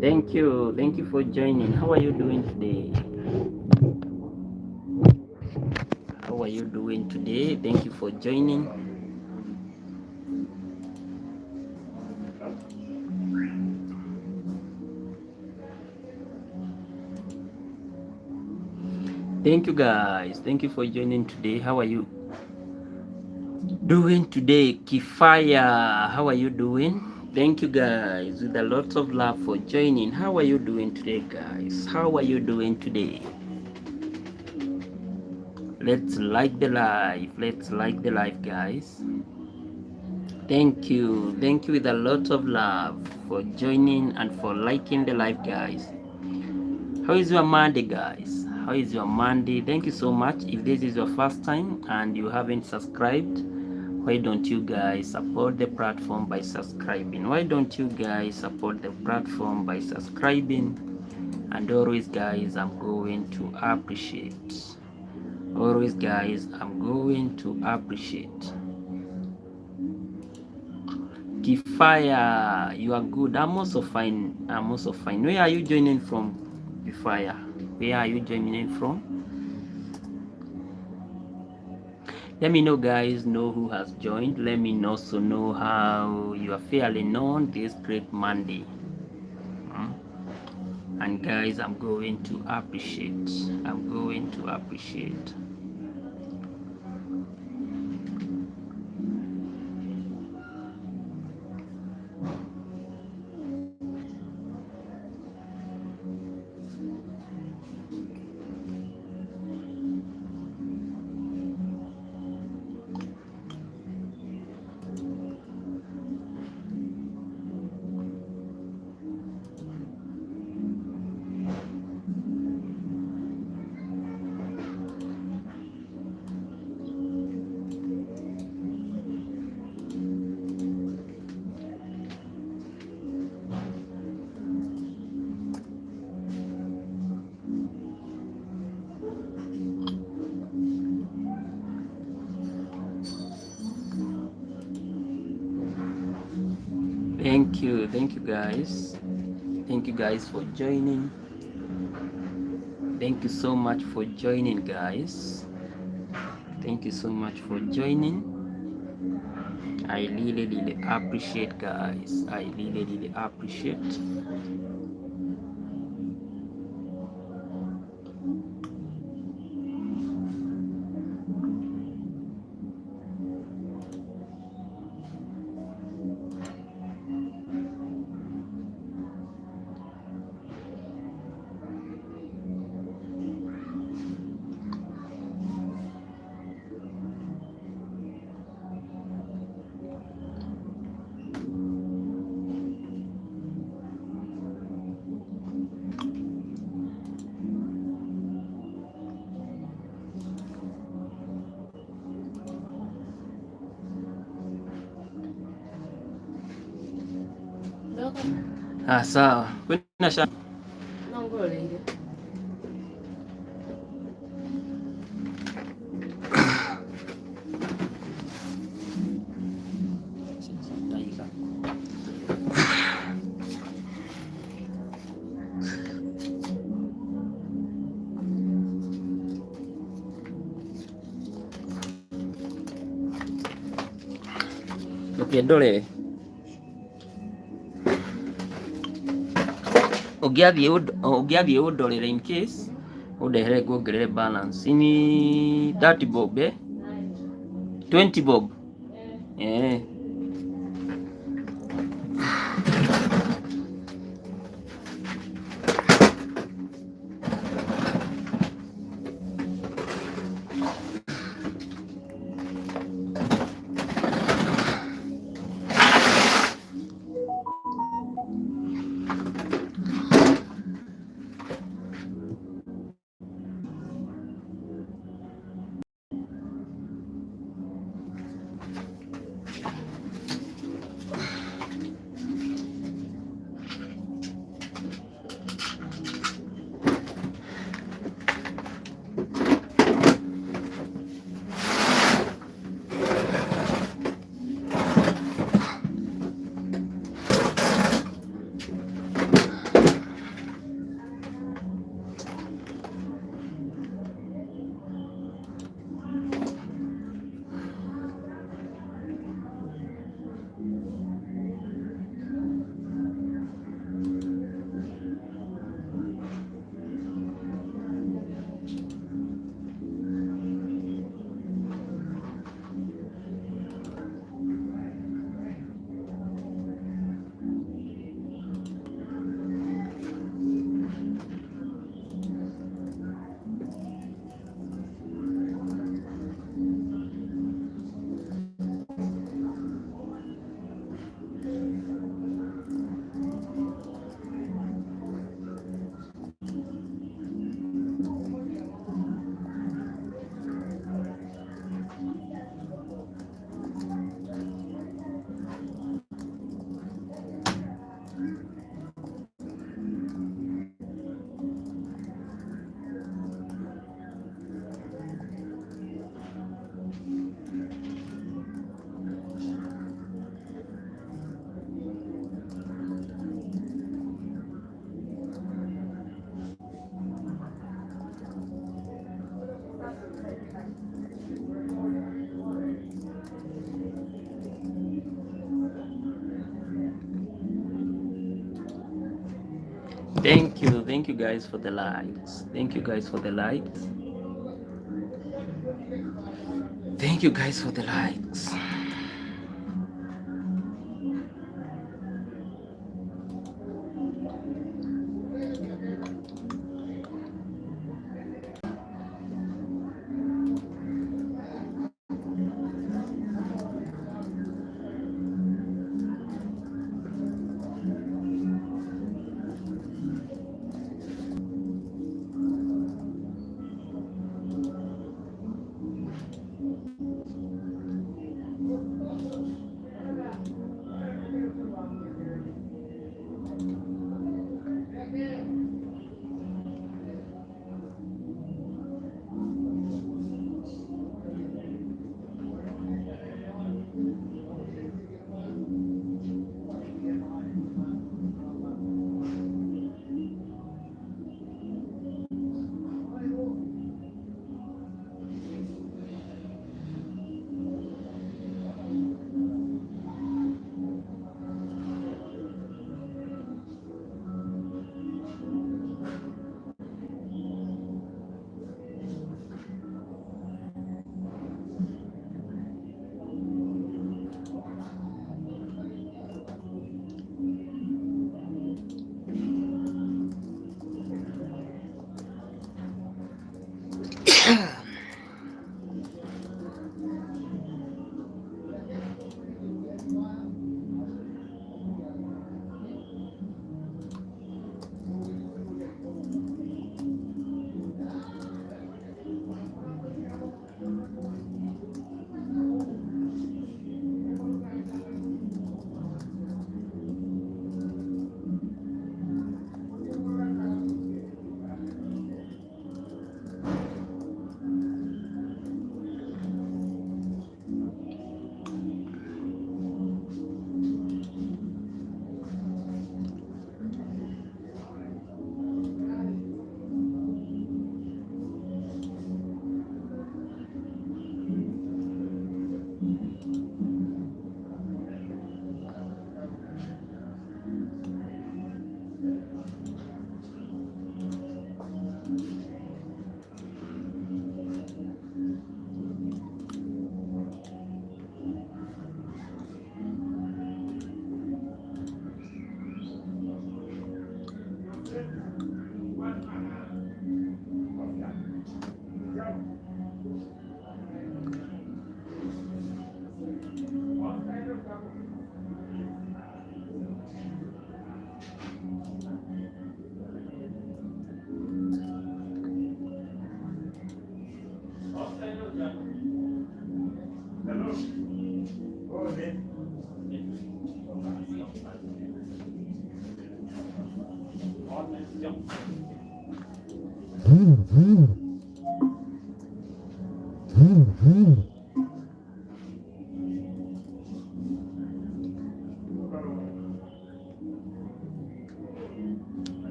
Thank you for joining. How are you doing today? How are you doing today? Thank you for joining. Thank you guys. Thank you for joining today. How are you doing today? Kifaya, how are you doing? Thank you guys with a lot of love for joining. How are you doing today, guys? How are you doing today? Let's like the live. Let's like the live, guys. Thank you with a lot of love for joining and for liking the live, guys. How is your Monday, guys? How is your Monday? Thank you so much. If this is your first time and you haven't subscribed, why don't you guys support the platform by subscribing? Why don't you guys support the platform by subscribing? And always, guys, I'm going to appreciate. Always, guys, I'm going to appreciate. Kifaya, you are good. I'm also fine. I'm also fine. Where are you joining from, Kifaya? Where are you joining from? Let me know, guys, know who has joined. Let me also know how you are feeling on this great Monday. And guys, I'm going to appreciate. I'm going to appreciate. Thank you guys. Thank you guys for joining. Thank you so much for joining, guys. Thank you so much for joining. I really appreciate, guys. I really appreciate. Sawa. Kwenda sha. Okay, dole. Ugiathie udorere in case udehere kuongerere balance ni 30 bob 20 bob Thank you guys for the likes. Thank you guys for the likes. Thank you guys for the likes.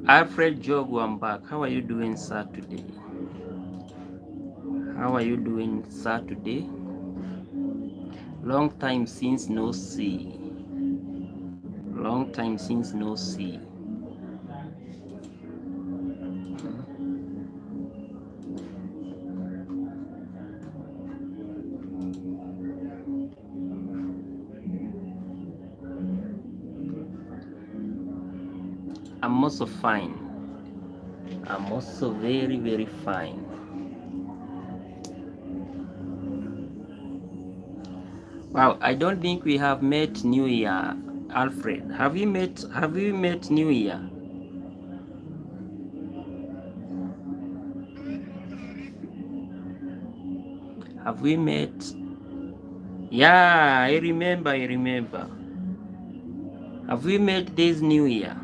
Alfred Jogu, I'm back. How are you doing, sir, today? How are you doing, sir, today? Long time since no see. Long time since no see. I'm also fine. I'm also very, very fine. Wow, I don't think we have met New Year, Alfred. Have we met New Year? Have we met? Yeah, I remember. Have we met this New Year?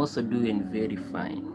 also doing very fine.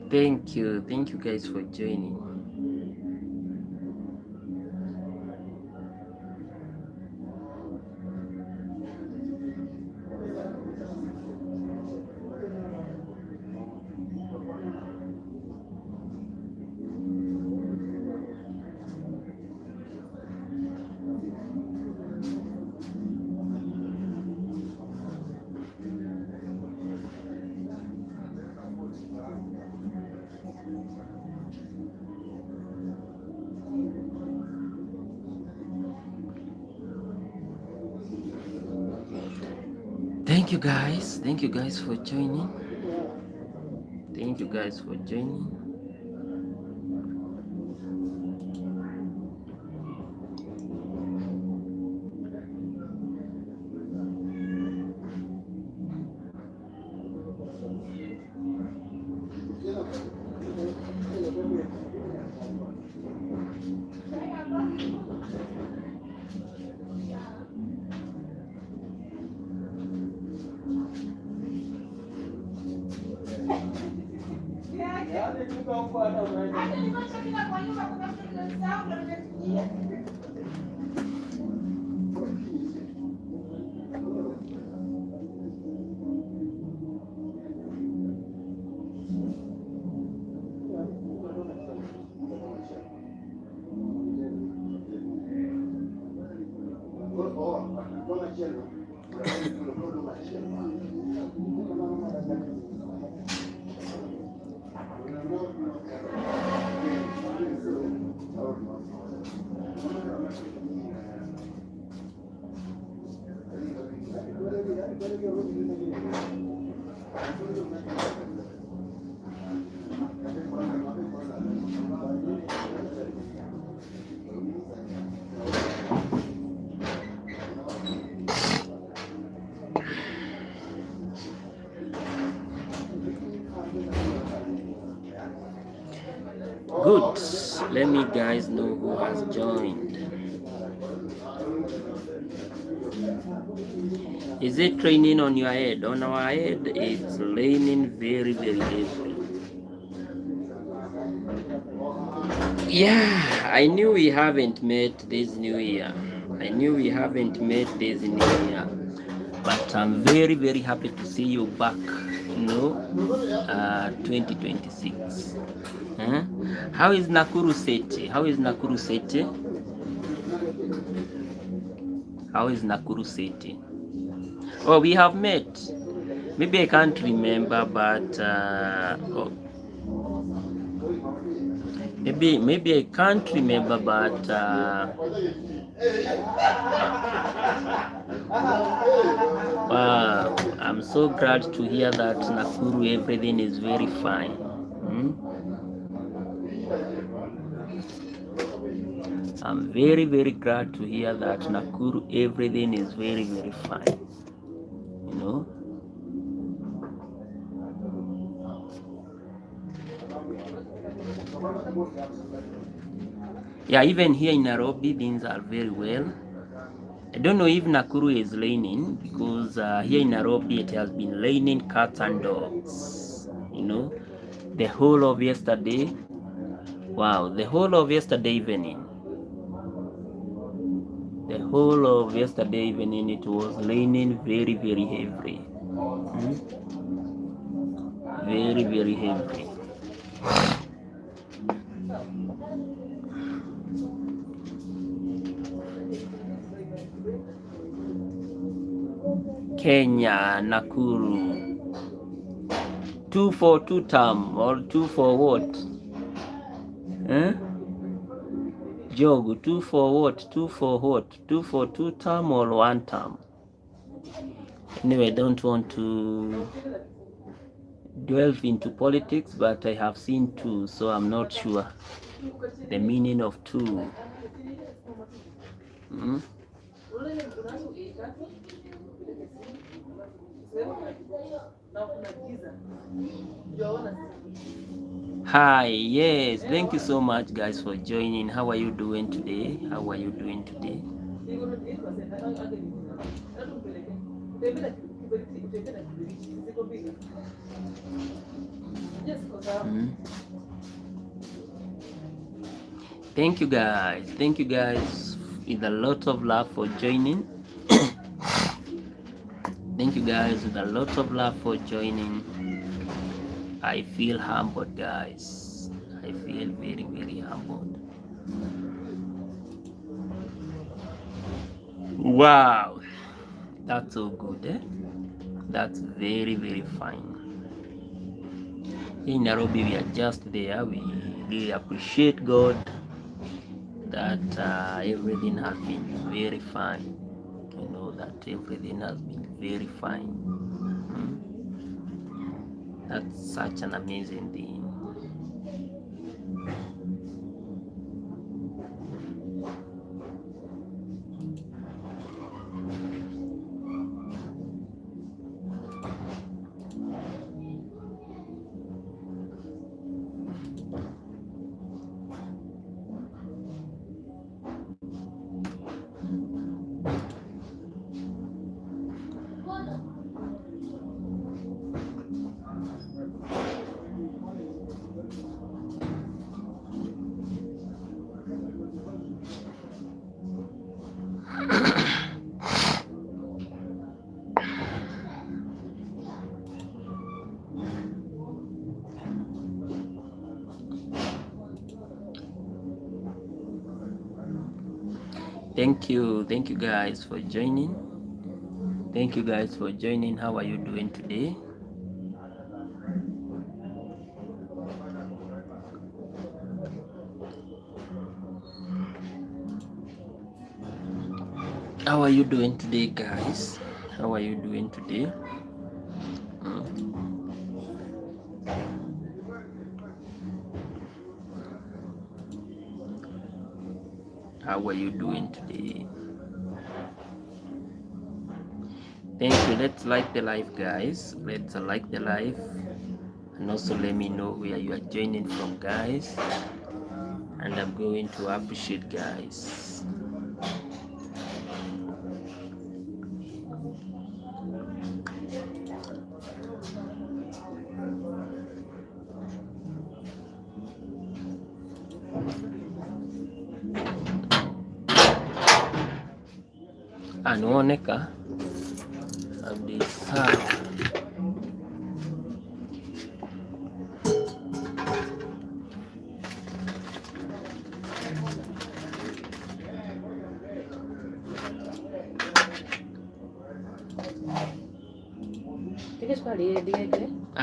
Thank you guys for joining. Thank you guys for joining. Thank you guys for joining. Good. Let me guys know who has joined. Is it raining on your head? On our head, it's raining very, very heavily. Yeah, I knew we haven't met this new year. But I'm very, very happy to see you back. 2026. Huh? How is Nakuru City? How is Nakuru City? Oh, we have met. Maybe I can't remember, but maybe I can't remember, but wow, I'm so glad to hear that Nakuru everything is very fine. Hmm? I'm very glad to hear that Nakuru everything is very fine. You know. Yeah, even here in Nairobi things are very well. I don't know if Nakuru is raining, because here in Nairobi it has been raining cats and dogs. You know, the whole of yesterday. Wow, the whole of yesterday evening. The whole of yesterday evening it was raining very heavily. Hmm? Very heavily. Kenya, Nakuru. 2 for 2 term, or 2 for what? Eh? Jog, 2 for what? 2 for what? 2 for 2 term or 1 term? Anyway, I don't want to delve into politics, but I have seen 2, so I'm not sure the meaning of 2. Hmm? Hi, yes, thank you so much guys for joining. How are you doing today? How are you doing today? Thank you guys with a lot of love for joining. Thank you guys with a lot of love for joining. I feel humbled, guys. I feel very humbled. Wow, that's so good, eh? That's very fine. In Nairobi, we are just there. We really appreciate God that everything has been very fine. You know that everything has been very fine. That's such an amazing thing. Thank you guys for joining. Thank you guys for joining. How are you doing today? How are you doing today, guys? How are you doing today? How are you doing today? Thank you. Let's like the live, guys. Let's like the live, and also let me know where you are joining from, guys, and I'm going to appreciate, guys. Anaoneka sawa.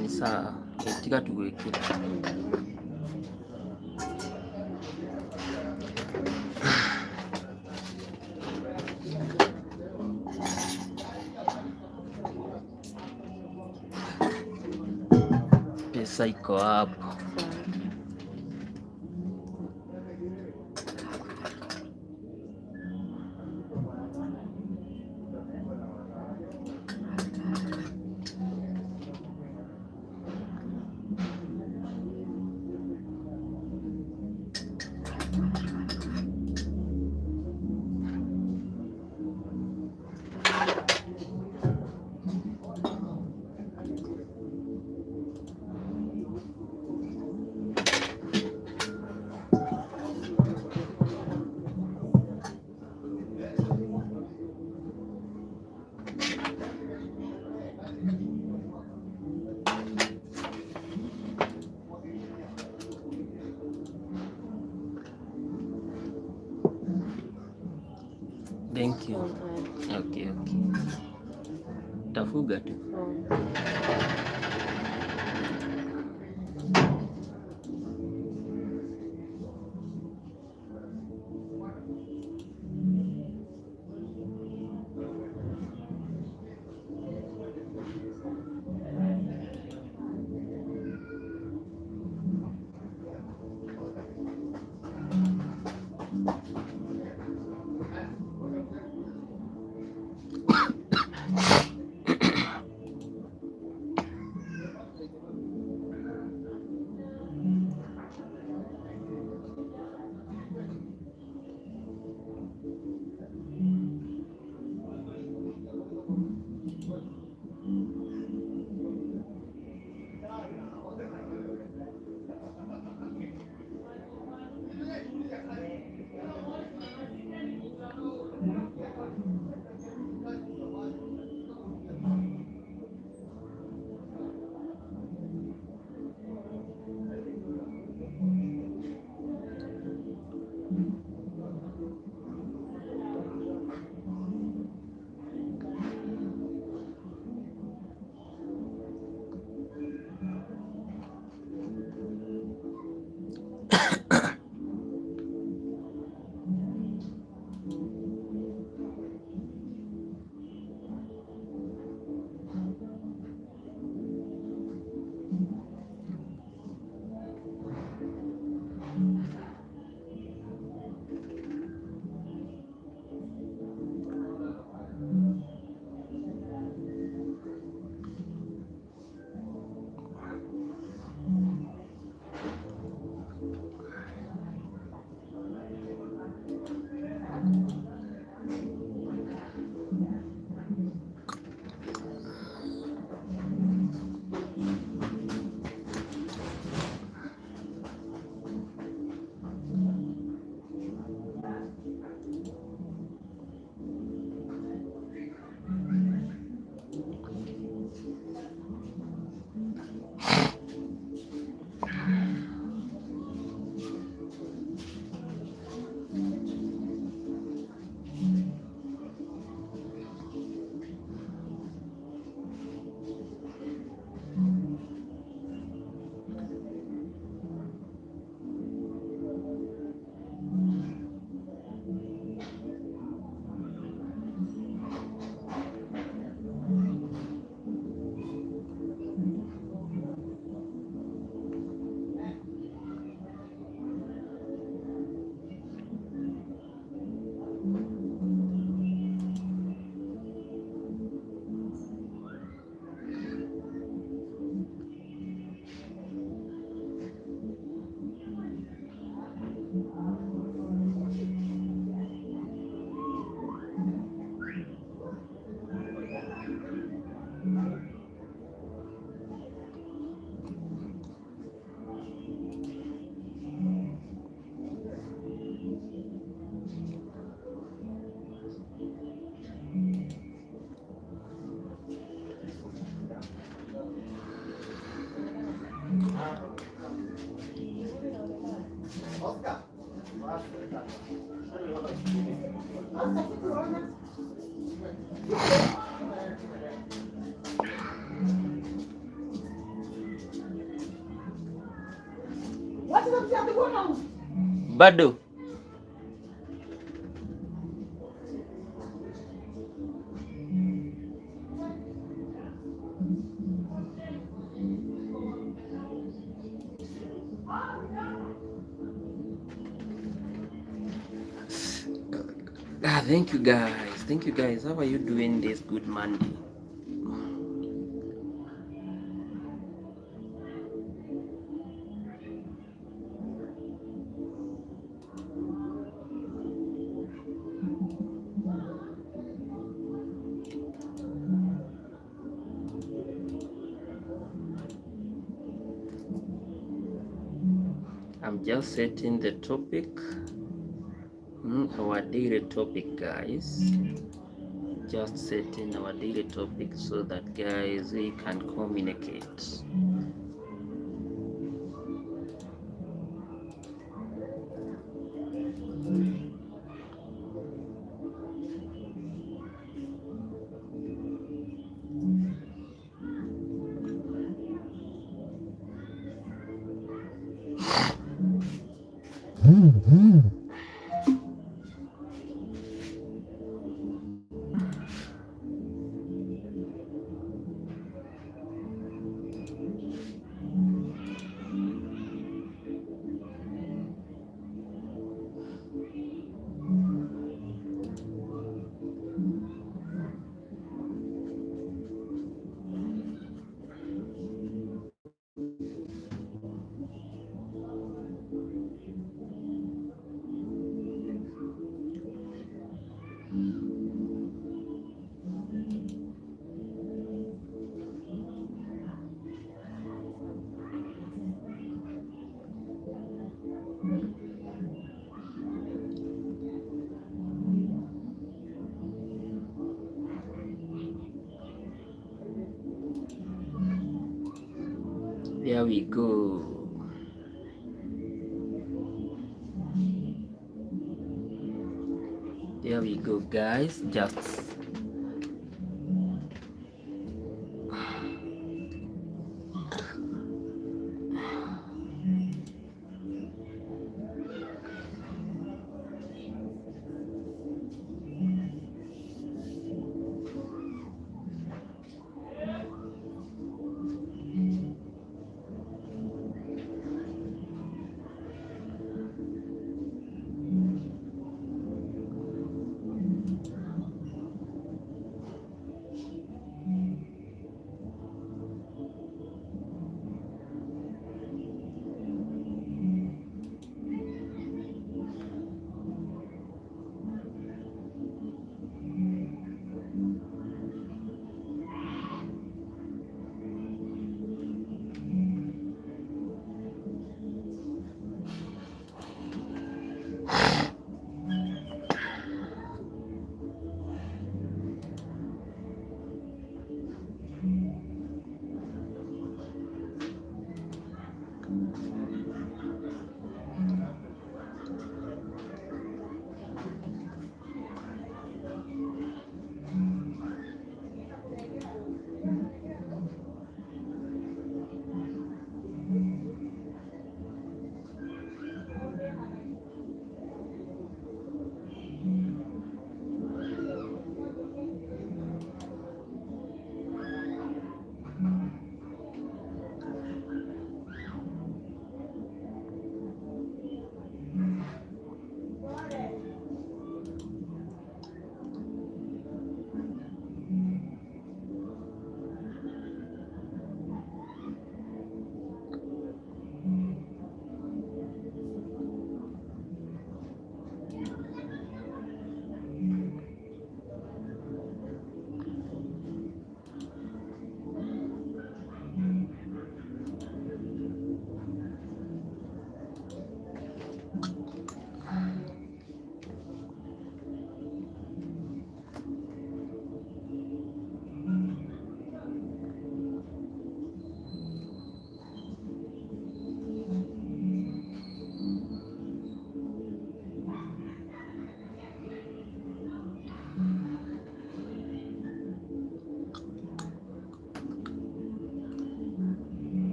Ni sawa, tika tuwekere. pesa iko hapo. Thank you. Okay. Tafuga tu. Bado Thank you guys. Thank you guys. How are you doing this good Monday? I'm just setting the topic, our daily topic, guys. Just setting our daily topic so that guys we can communicate. There we go. There we go, guys. Just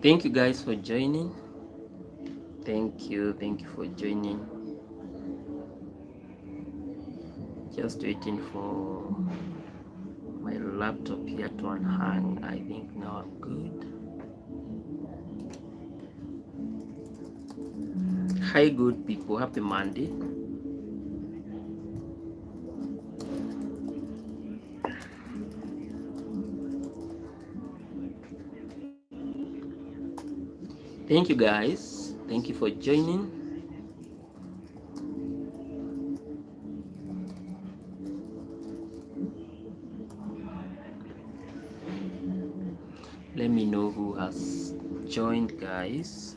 thank you guys for joining. Thank you for joining. Just waiting for my laptop here to unhang. I think now I'm good. Hi, good people. Happy Monday. Thank you, guys. Thank you for joining. Let me know who has joined, guys.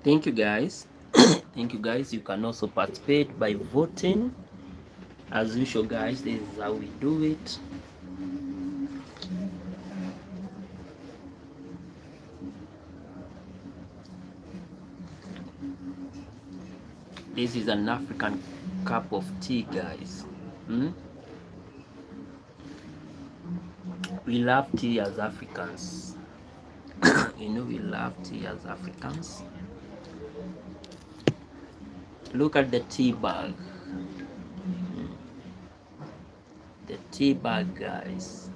Thank you, guys. Thank you, guys. You can also participate by voting. As usual, guys, this is how we do it. This is an African cup of tea, guys. We love tea as Africans. You know, we love tea as Africans. Look at the tea bag. The tea bag, guys.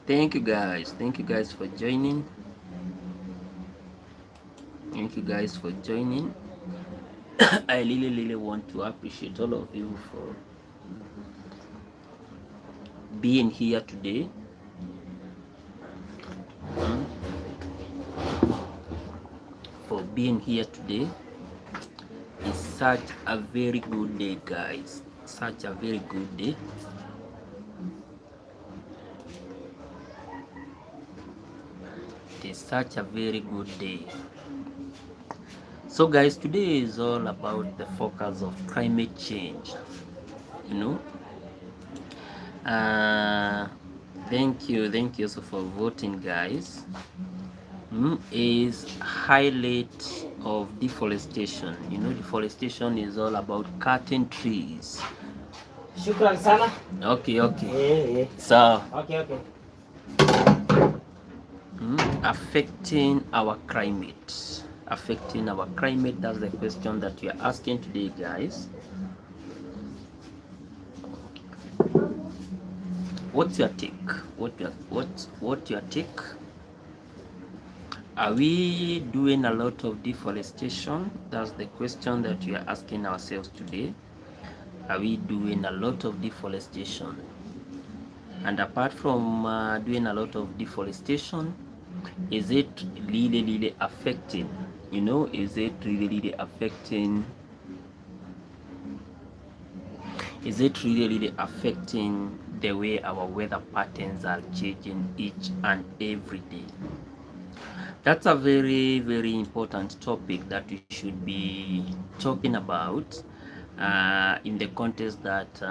Thank you, guys. Thank you, guys, for joining. Thank you, guys, for joining. I really want to appreciate all of you for being here today. For being here today. It's such a very good day, guys. Such a very good day. It is such a very good day. So, guys, today is all about the focus of climate change. You know, thank you so for voting, guys. Is highlight of deforestation. You know, deforestation is all about cutting trees. Shukran sana. Okay. So Okay. affecting our climate. Affecting our climate, that's the question that we are asking today, guys. What's your take? What your take? Are we doing a lot of deforestation? That's the question that we are asking ourselves today. Are we doing a lot of deforestation? And apart from doing a lot of deforestation, is it really affecting? Is it really affecting? Is it really affecting the way our weather patterns are changing each and every day? That's a very important topic that we should be talking about in the context that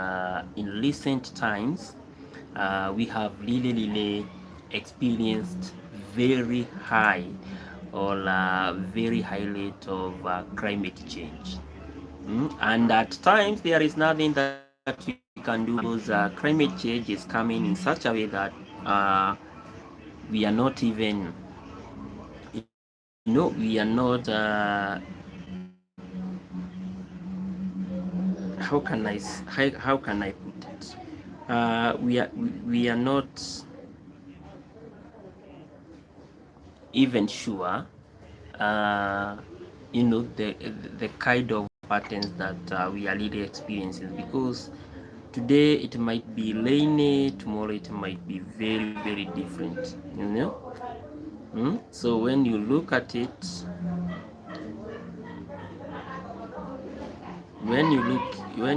in recent times we have really experienced very high or very high rate of climate change. And at times there is nothing that we can do because climate change is coming in such a way that uh, we are not even, we are not, how can I put it? We are not even sure, uh, the kind of patterns that we are really experiencing, because today it might be rainy, tomorrow it might be very different. So when you look at it, when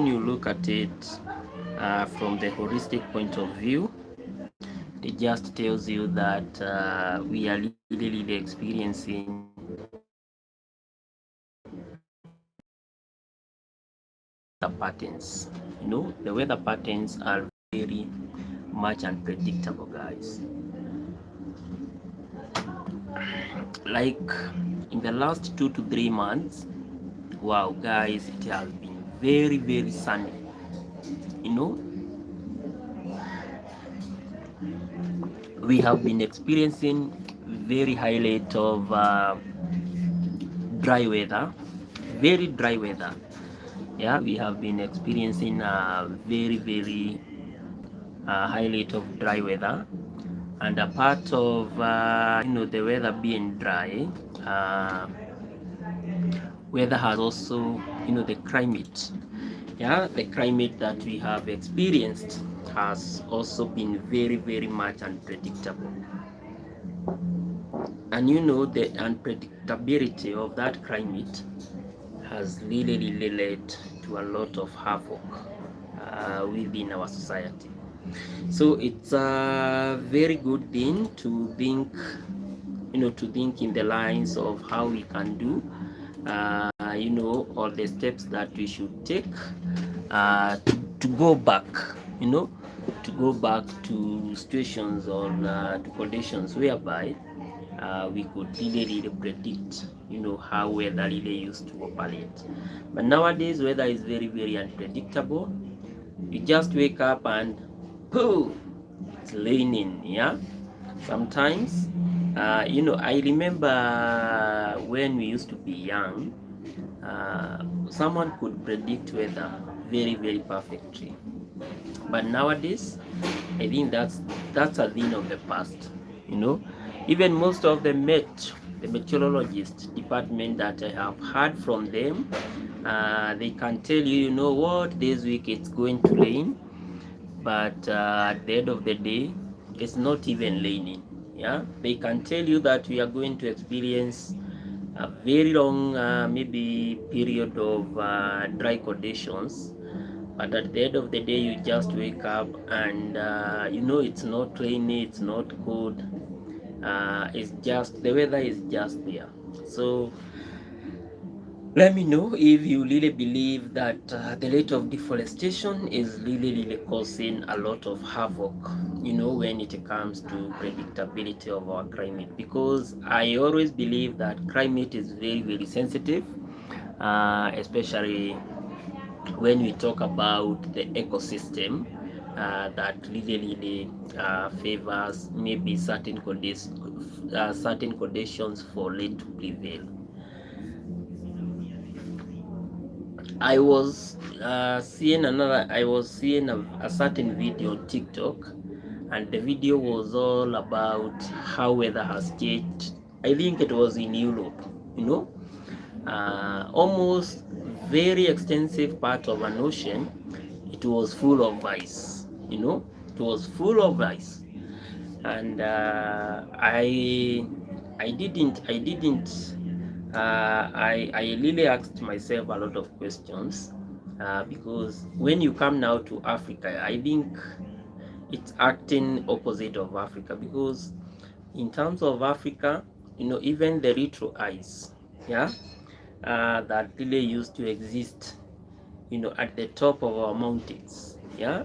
you look at it from the holistic point of view, it just tells you that we are really experiencing the patterns. The weather patterns are very much unpredictable, guys. Like in the last 2 to 3 months, wow, guys, it has been very sunny. You know, we have been experiencing very high rate of dry weather, very dry weather. Yeah, we have been experiencing very high rate of dry weather, and a part of the weather being dry, uh, weather has also, the climate. Yeah, the climate that we have experienced has also been very much unpredictable. And the unpredictability of that climate has really led to a lot of havoc within our society. So it's a very good thing to think, to think in the lines of how we can do, all the steps that we should take to go back, to go back to situations or to conditions whereby we could really predict, how weather really used to operate. But nowadays, weather is very unpredictable. You just wake up and pooh, it's raining. Yeah, sometimes. I remember when we used to be young, someone could predict weather very perfectly. But nowadays, I think that's a thing of the past. You know, even most of the meteorologist department that I have heard from them, they can tell you, what, this week it's going to rain, but at the end of the day, it's not even raining. Yeah, they can tell you that we are going to experience a very long, maybe period of dry conditions, but at the end of the day, you just wake up and it's not rainy, it's not cold. It's just the weather is just there. So let me know if you really believe that the rate of deforestation is really causing a lot of havoc, when it comes to predictability of our climate. Because I always believe that climate is very sensitive, especially when we talk about the ecosystem that really favors maybe certain conditions for it to prevail. I was seeing a certain video on TikTok, and the video was all about how weather has changed I think it was in Europe, almost very extensive part of an ocean. It was full of ice, it was full of ice. And I really asked myself a lot of questions, because when you come now to Africa, I think it's acting opposite of Africa, because in terms of Africa, even the retro ice, yeah, that really used to exist, at the top of our mountains, yeah,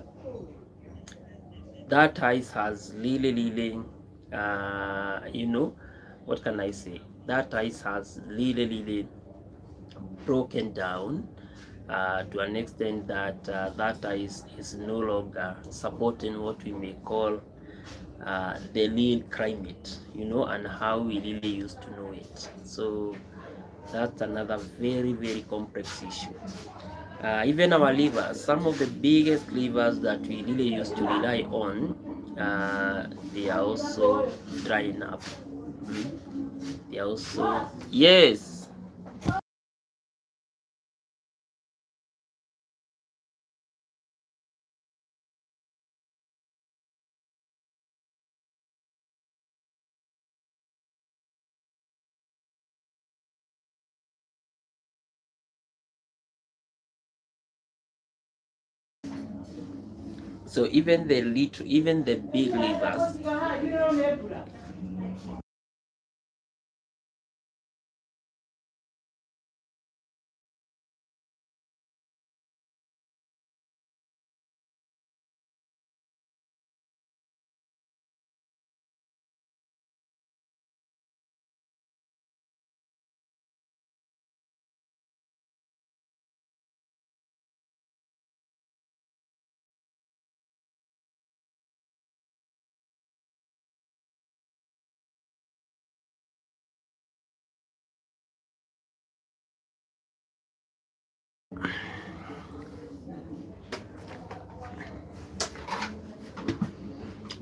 that ice has really, what can I say? That ice has really broken down, to an extent that that ice is no longer supporting what we may call the real climate, and how we really used to know it. So that's another very complex issue. Even our livers, some of the biggest livers that we really used to rely on, they are also drying up. They are also, yes. So even the big livers.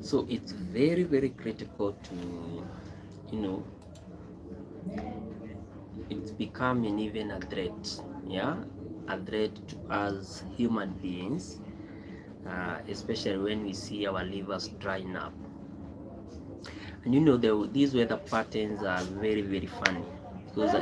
So it's very critical to, you know, it's becoming even a threat, yeah, a threat to us human beings, especially when we see our livers drying up. And these weather patterns are very funny, because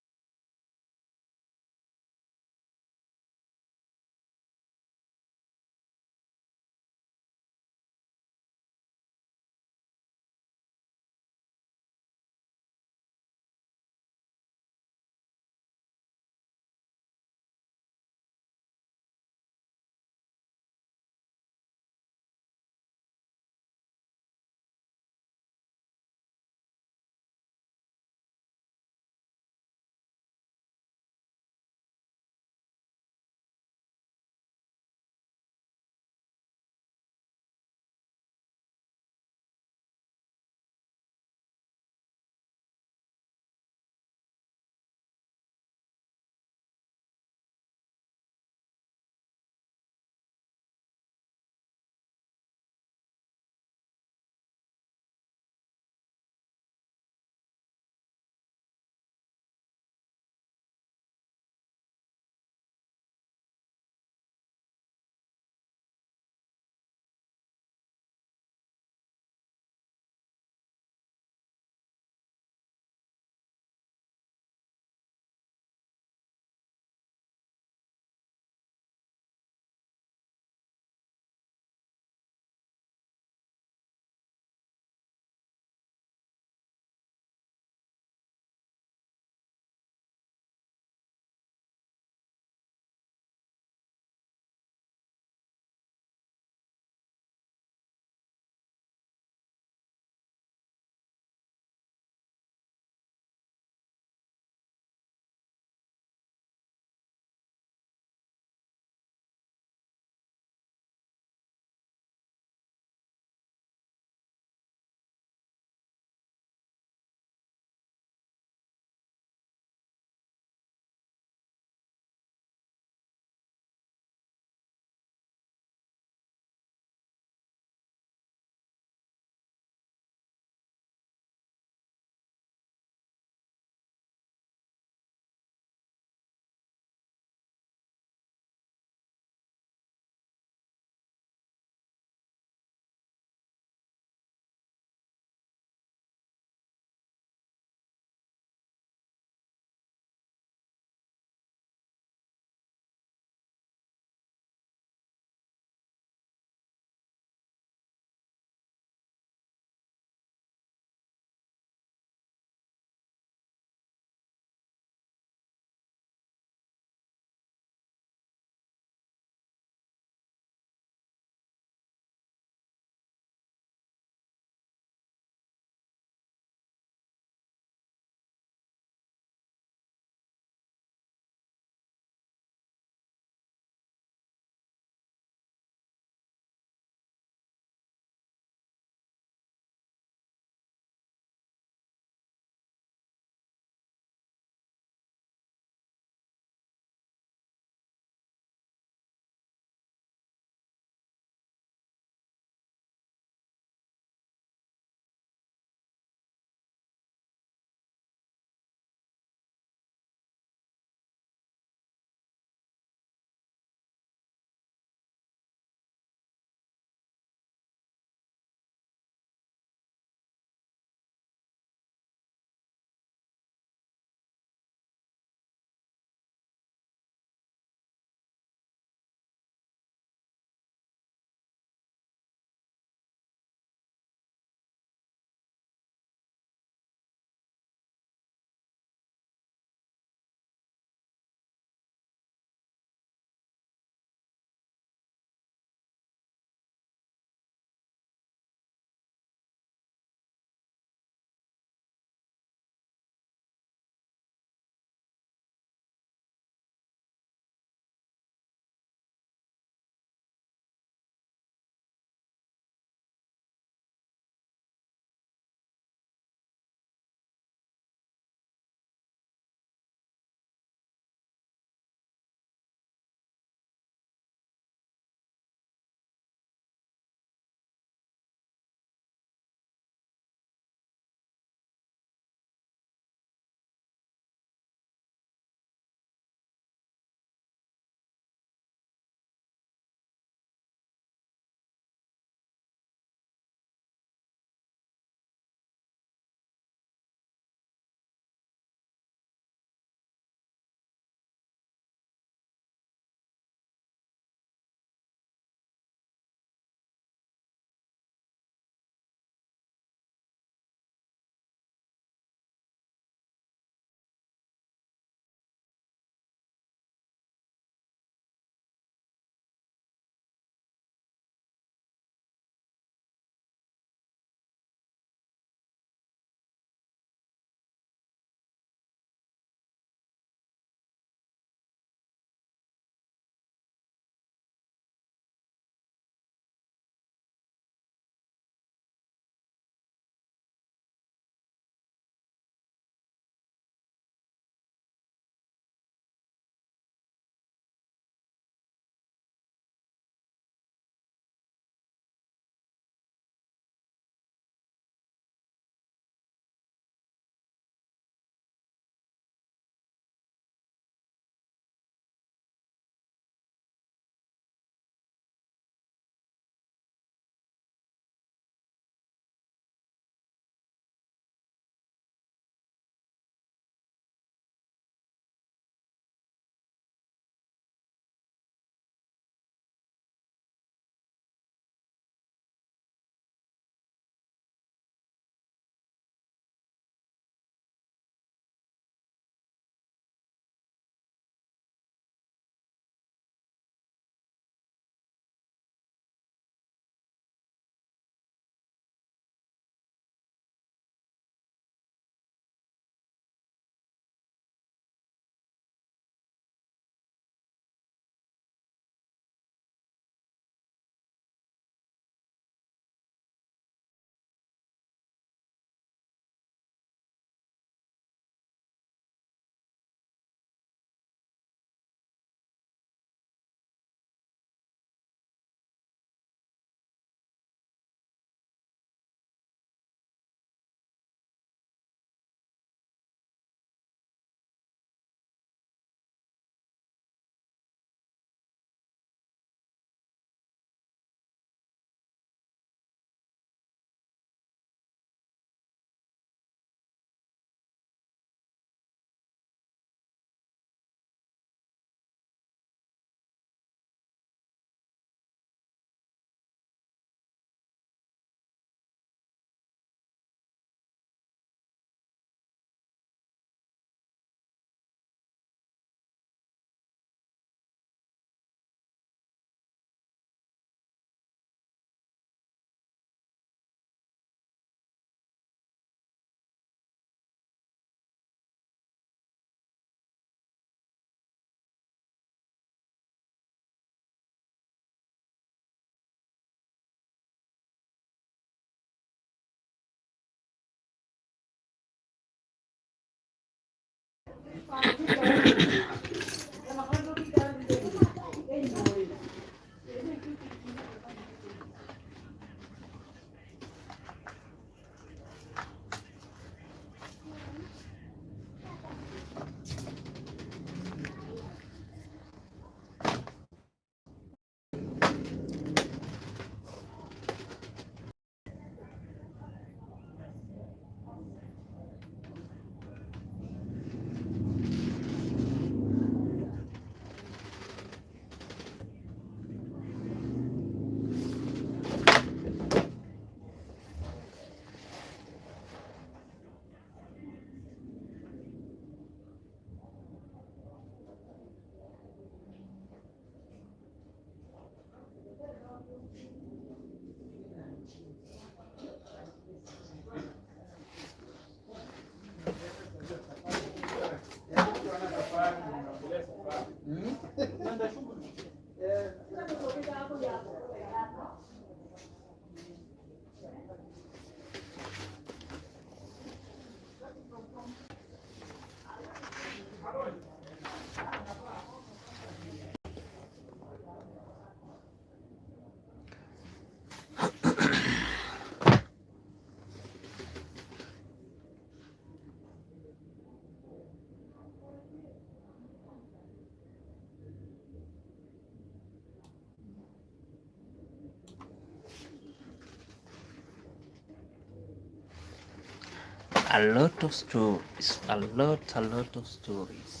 A lot of stories, a lot of stories.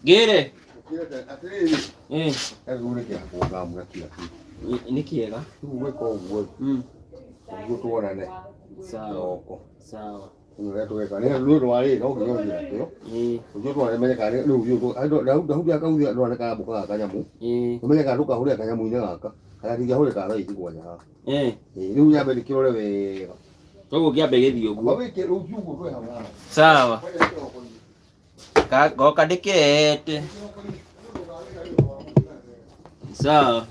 Gere nä kä ega sawa sawa koguo kä ambe gä thiä å guo sawa goka ndä kete sawa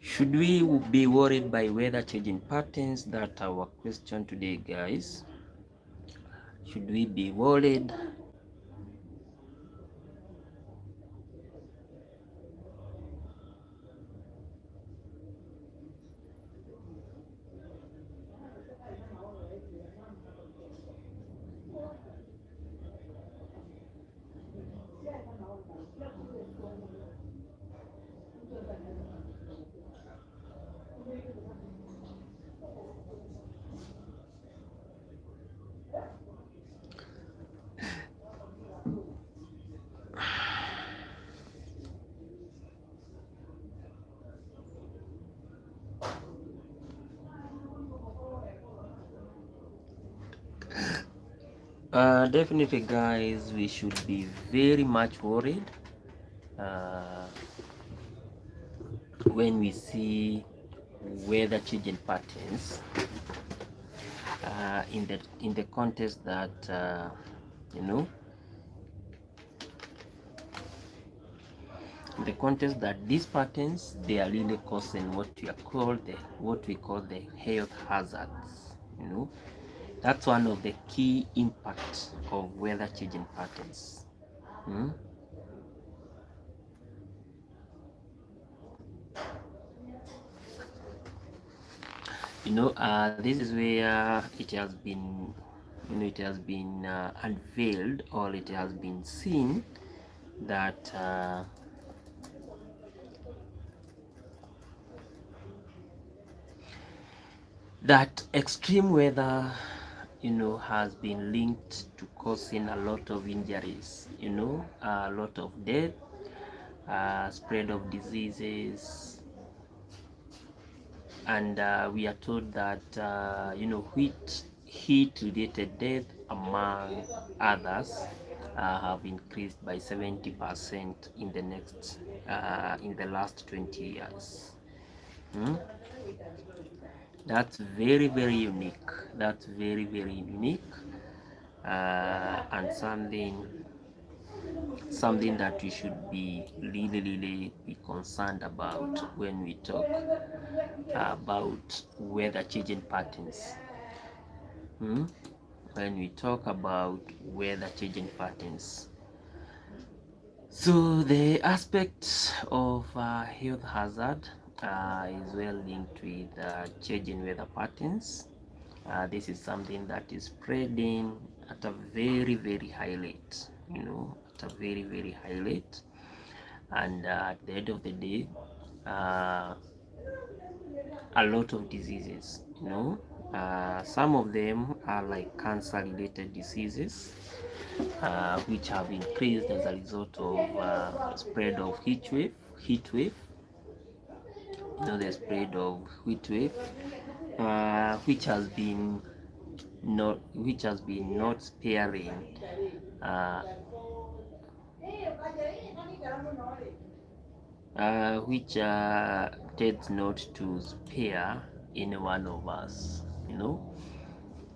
Should we be worried by weather changing patterns? That's our question today, guys. Should we be worried? Definitely, guys, we should be very much worried when we see weather changing patterns in the context that you know in the context that these patterns, they are really causing what we call the health hazards. That's one of the key impacts of weather changing patterns. Hmm? This is where it has been unveiled, or it has been seen that extreme weather, has been linked to causing a lot of injuries, a lot of death, spread of diseases, and we are told that heat-related death, among others, have increased by 70% in the last 20 years. Hmm? That's very, very unique. That's very, very unique, and something that we should be really, really be concerned about when we talk about weather changing patterns. When we talk about weather changing patterns, so the aspect of health hazard is well linked with changing weather patterns. This is something that is spreading at a very, very high rate, at a very, very high rate. And at the end of the day, a lot of diseases, some of them are like cancer related diseases, which have increased as a result of spread of heat wave, the spread of heat wave, which has been not sparing, uh, which tends not to spare any one of us.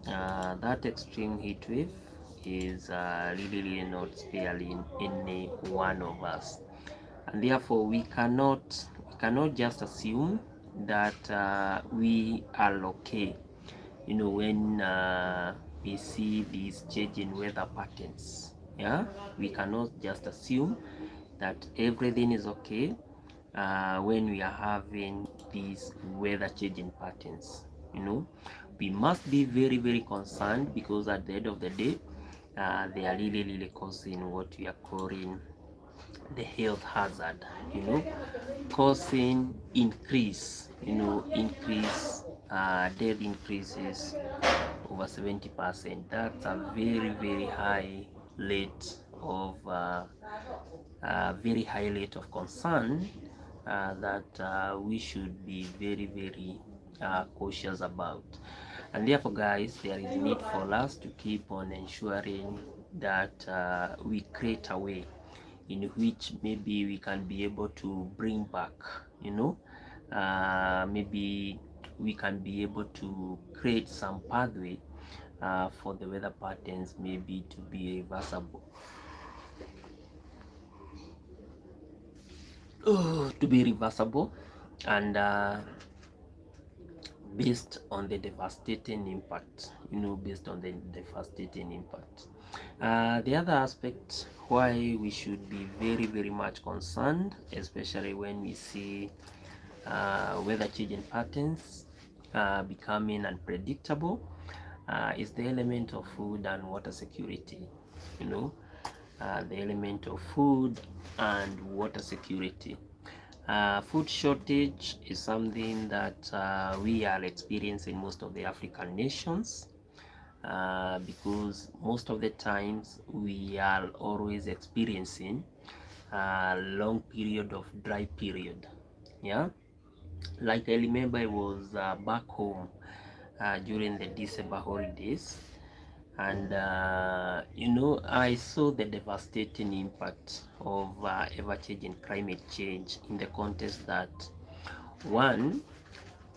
That extreme heat wave is really, really not sparing any one of us, and therefore we cannot just assume that we are okay. When we see these changing weather patterns, yeah, we cannot just assume that everything is okay when we are having these weather changing patterns. We must be very, very concerned, because at the end of the day, they are really, really causing what we are calling the health hazard, causing death increases over 70%. That's a very, very high rate of concern, that we should be very, very cautious about. And therefore, guys, there is need for us to keep on ensuring that we create a way in which maybe we can be able to bring back, maybe we can be able to create some pathway for the weather patterns maybe to be reversible. And based on the devastating impact, the other aspect why we should be very, very much concerned, especially when we see weather changing patterns becoming unpredictable, is the element of food and water security. The element of food and water security. Food shortage is something that we are experiencing in most of the African nations, because most of the times we are always experiencing a long period of dry period. Yeah, like I remember I was back home during the December holidays, and I saw the devastating impact of ever-changing climate change, in the context that, one,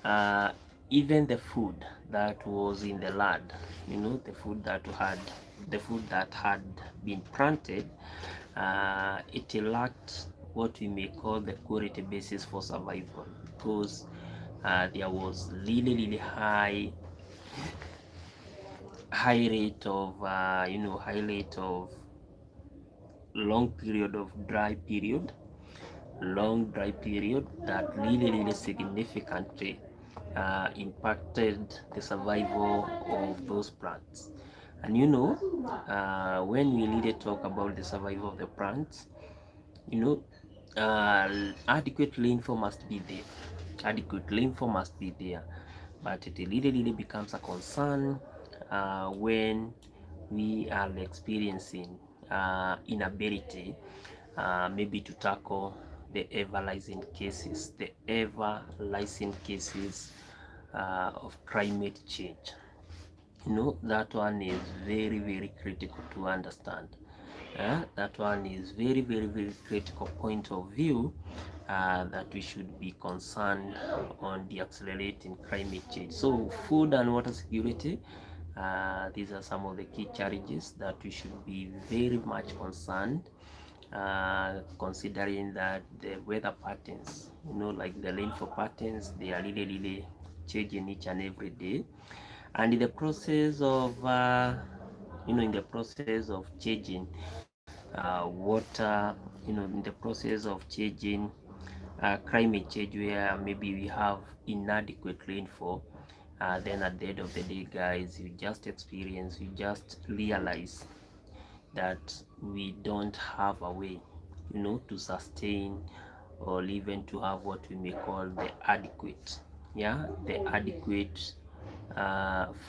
uh, even the food that was in the land, the food that had been planted, it lacked what we may call the quality basis for survival, because there was really high rate of high rate of long period of dry period long dry period that really significantly impacted the survival of those plants. And when we really talk about the survival of the plants, you know adequate rainfall must be there. But it really becomes a concern when we are experiencing inability maybe to tackle the ever rising cases of climate change. That one is very critical to understand. That one is very critical point of view, that we should be concerned on the accelerating climate change. So food and water security, these are some of the key challenges that we should be very much concerned, considering that the weather patterns, like the rainfall patterns, they are really changing each and every day. And in the process of changing water, in the process of changing climate change, where maybe we have inadequate rainfall, then at the end of the day, guys, you just realize that we don't have a way, to sustain or even to have what we may call the adequate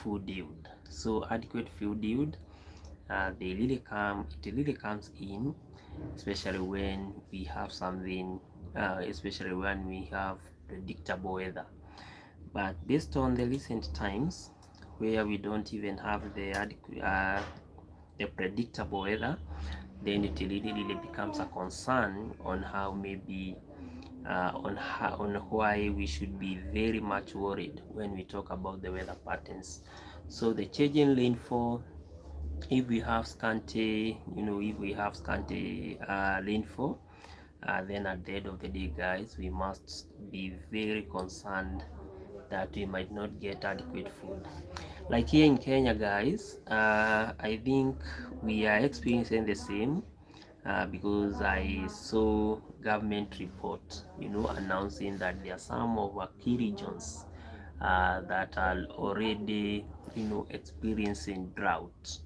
food yield. So adequate food yield, it really comes in, especially when we have especially when we have predictable weather. But based on the recent times, where we don't even have the predictable weather, then it really becomes a concern on how maybe on why we should be very much worried when we talk about the weather patterns. So the changing rainfall, if we have scanty rainfall, then at the end of the day, guys, we must be very concerned that we might not get adequate food. Like here in Kenya, guys, I think we are experiencing the same, because I saw government report, announcing that there are some of our key regions that are already, experiencing drought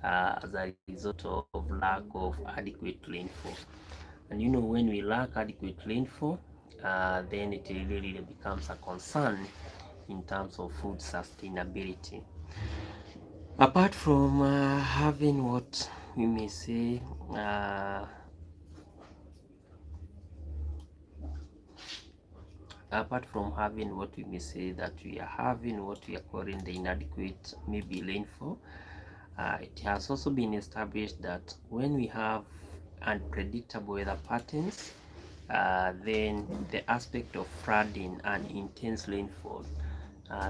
as a result of lack of adequate rainfall. And when we lack adequate rainfall, then it really becomes a concern in terms of food sustainability. Apart from having what we may say that we are having what we are calling the inadequate maybe rainfall, it has also been established that when we have unpredictable weather patterns, then the aspect of flooding and intense rainfall,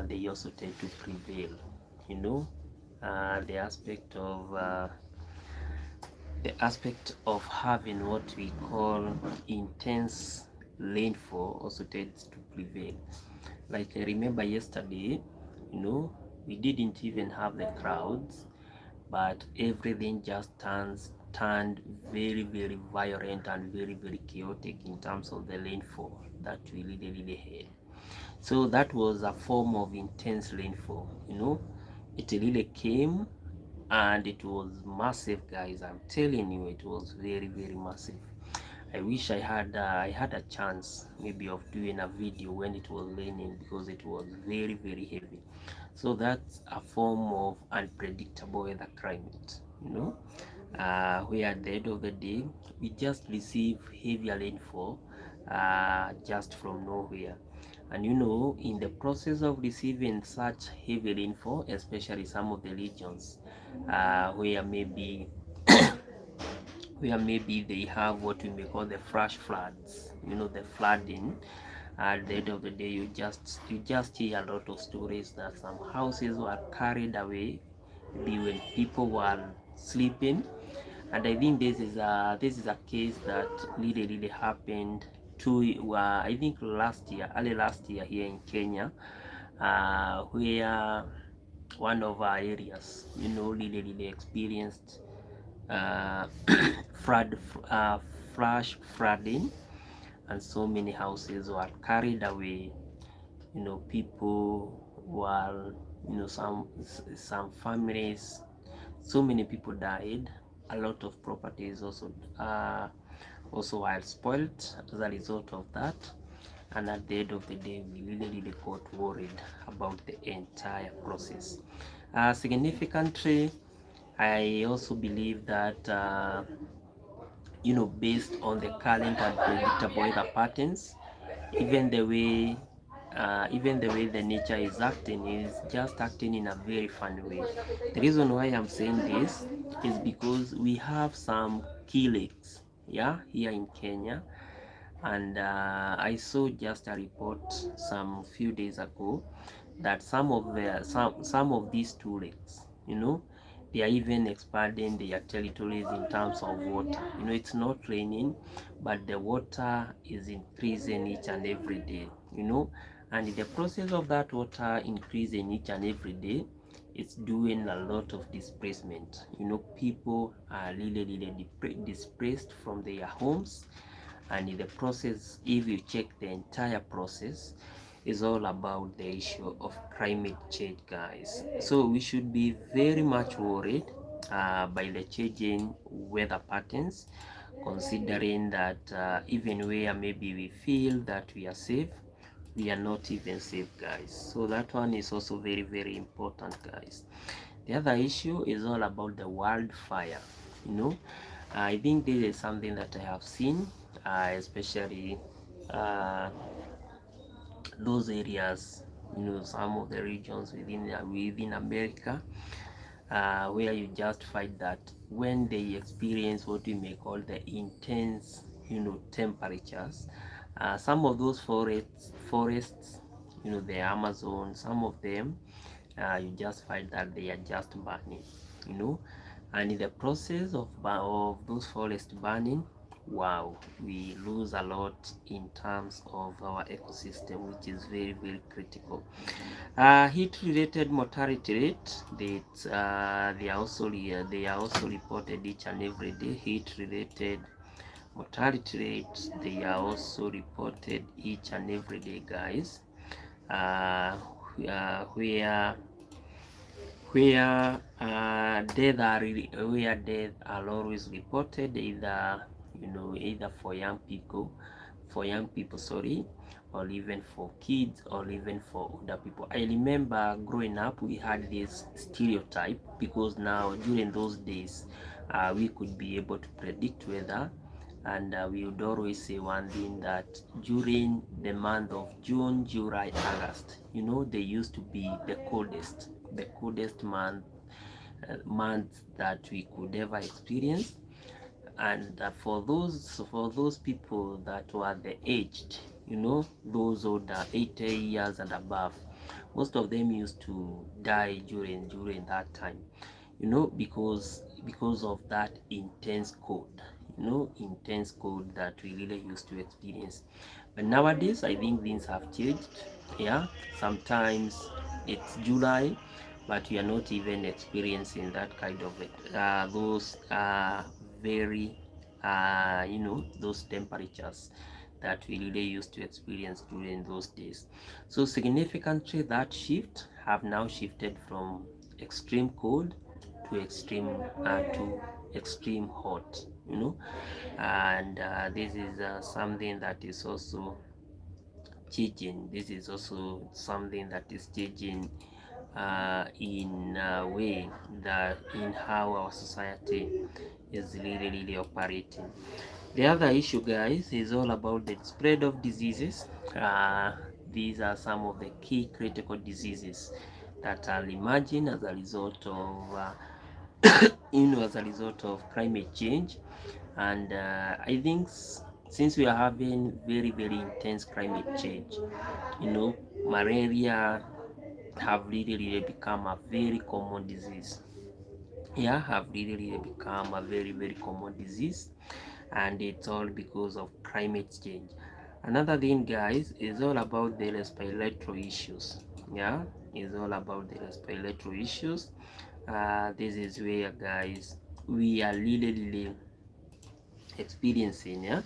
they also tend to prevail. The aspect of having what we call intense rainfall also tends to prevail. Like I remember yesterday, we didn't even have the clouds, but everything just turned very violent and very chaotic in terms of the rainfall that we really had. So that was a form of intense rainfall. It really came, and it was massive, guys. I'm telling you, it was very massive. I wish I had a chance maybe of doing a video when it was raining, because it was very heavy. So that's a form of unpredictable weather climate, where at the end of the day we just receive heavier rainfall just from nowhere. And in the process of receiving such heavy rainfall, especially some of the regions where maybe they have what we may call the flash floods, the flooding, At the end of the day, you just hear a lot of stories that some houses were carried away, maybe when people were sleeping. And I think this is a case that really happened to I think early last year here in Kenya, where one of our areas, really experienced uh, flood, flash flooding, and so many houses were carried away. People were, some families, so many people died. A lot of properties also were spoiled as a result of that. And at the end of the day, we really got worried about the entire process. Significantly, I also believe that based on the current and predictable weather patterns, even the way the nature is acting is just acting in a very funny way. The reason why I'm saying this is because we have some key lakes, yeah, here in Kenya. And I saw just a report some few days ago that some of these two lakes, they are even expanding their territories in terms of water. It's not raining, but the water is increasing each and every day. And in the process of that water increasing each and every day, it's doing a lot of displacement. People are really displaced from their homes. And in the process, if you check the entire process, is all about the issue of climate change, guys. So we should be very much worried by the changing weather patterns, considering that even where maybe we feel that we are safe, we are not even safe, guys. So that one is also very important, guys. The other issue is all about the wildfire. you know I think this is something that I have seen, especially uh, those areas, some of the regions within America, where you just find that when they experience what we may call the intense, temperatures, some of those forests, the Amazon, some of them, you just find that they are just burning, you know and in the process of those forests burning, wow, we lose a lot in terms of our ecosystem, which is very critical. Heat related mortality rate, they are also reported each and every day. Heat related mortality rates, they are also reported each and every day, guys. uh, where death are always reported, either for young people, sorry, or even for kids, or even for older people. I remember growing up, we had this stereotype, because now during those days, we could be able to predict weather. And we would always say one thing, that during the month of June, July, August, they used to be the coldest month that we could ever experience. And for those people that were the aged, those older 80 years and above, most of them used to die during that time, because of that intense cold that we really used to experience. But nowadays, I think things have changed. Yeah, sometimes it's July, but we are not even experiencing that kind of those very those temperatures that we really used to experience during those days. So significantly, that shift have now shifted from extreme cold to extreme hot. And this is something that is also changing. This is also something that is changing in a way that in how our society is really operating. The other issue, guys, is all about the spread of diseases. These are some of the key critical diseases that are emerging as a result of climate change. And I think since we are having very intense climate change, malaria have really become a very common disease. Yeah, have really become a very common disease, and it's all because of climate change. Another thing, guys, is all about the respiratory issues. Yeah, is all about the respiratory issues. This is where, guys, we are really experiencing, yeah,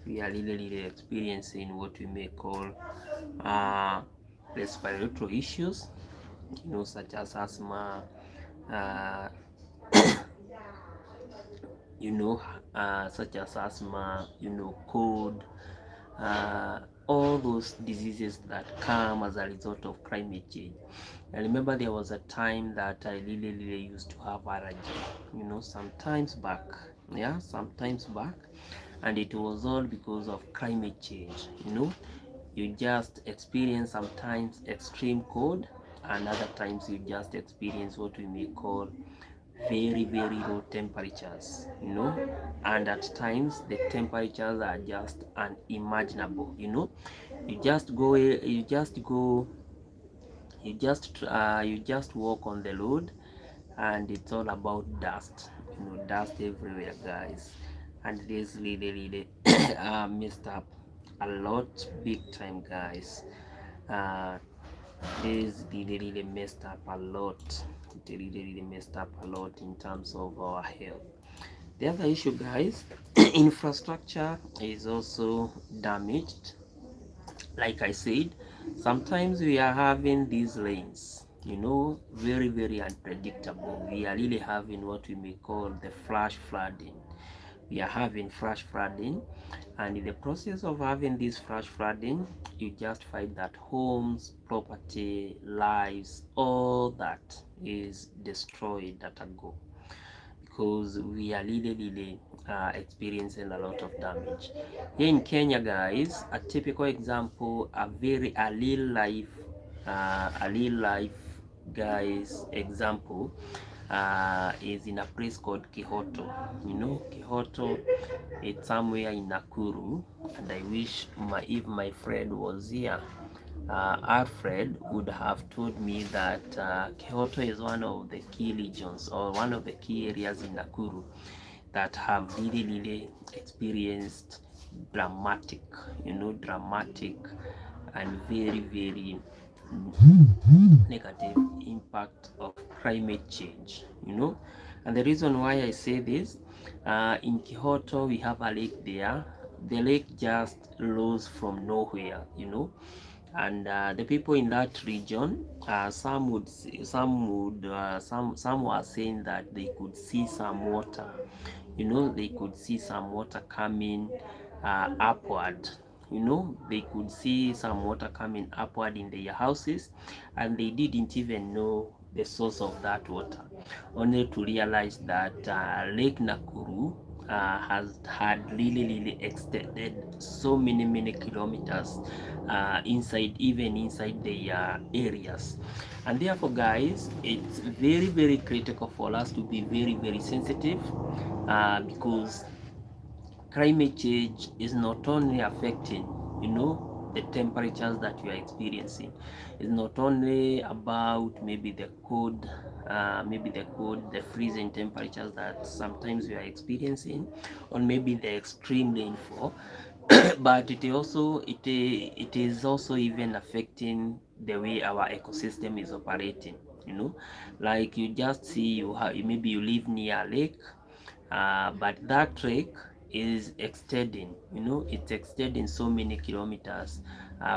we are really experiencing what we may call uh, respiratory issues, such as asthma, uh, you know, such as asthma, cold, uh, all those diseases that come as a result of climate change. I remember there was a time that I really used to have allergy, sometimes back, yeah, sometimes back, and it was all because of climate change. You just experience sometimes extreme cold, and other times you just experience what we may call very low temperatures, and at times the temperatures are just unimaginable. You just go you just go you just walk on the road, and it's all about dust, dust everywhere, guys, and it is really messed up a lot, big time, guys. uh, this really messed up a lot. It really messed up a lot in terms of our health. The other issue, guys, infrastructure is also damaged. Like I said, sometimes we are having these rains, very unpredictable. We are really having what we may call the flash flooding. We are having flash flooding, and in the process of having this flash flooding, you just find that homes, property, lives, all that is destroyed at a go, because we are really experiencing a lot of damage. Here in Kenya, guys, a typical example, a real life, guys, example is in a place called Kihoto. Kihoto, it's somewhere in Nakuru, and I wish if my friend was here, Alfred would have told me that Kyoto is one of the key regions, or one of the key areas in Nakuru that have really experienced dramatic, dramatic and very negative impact of climate change. And the reason why I say this, in Kyoto we have a lake there. The lake just rose from nowhere, and the people in that region, some were saying that they could see some water, they could see some water coming upward. They could see some water coming upward in their houses, and they didn't even know the source of that water, only to realize that Lake Nakuru had really extended so many kilometers even inside the areas. And therefore, guys, it's very critical for us to be very sensitive, because climate change is not only affecting, the temperatures that you are experiencing. It's not only about maybe the cold, the freezing temperatures that sometimes we are experiencing, or maybe the extreme rainfall, but it is also even affecting the way our ecosystem is operating. Like you just see, maybe you live near a lake, but that lake is extending, it's extending so many kilometers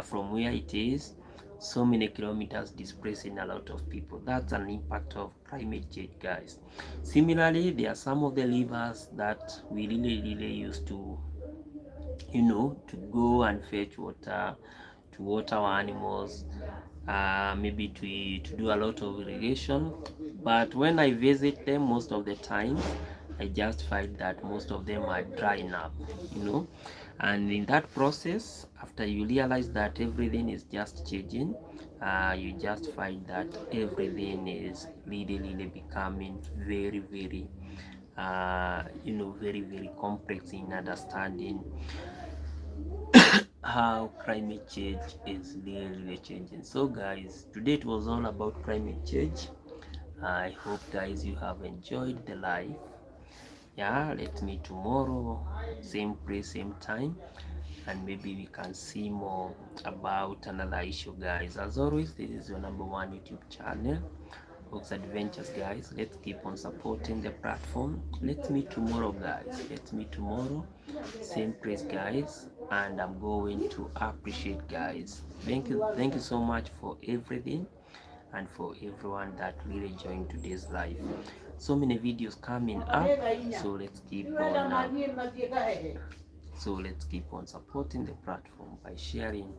from where it is, so many kilometers, displacing a lot of people. That's an impact of climate change, guys. Similarly, there are some of the rivers that we really used to, to go and fetch water, to water our animals, maybe to do a lot of irrigation. But when I visit them, most of the time I just find that most of them are drying up, and in that process, after you realize that everything is just changing, you just find that everything is really becoming very very complex in understanding. how climate change is really changing. So guys, today it was all about climate change. I hope guys you have enjoyed the live. Yeah, let me tomorrow, same place, same time, and maybe we can see more about another issue guys. As always, this is your number one YouTube channel, Hoax Adventures guys. Let's keep on supporting the platform. Let's meet tomorrow guys. Let's meet tomorrow, same place guys, and I'm going to appreciate guys. Thank you so much for everything and for everyone that really joined today's live. So many videos coming up, so let's keep on supporting the platform by sharing,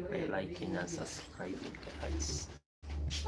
by liking and subscribing guys.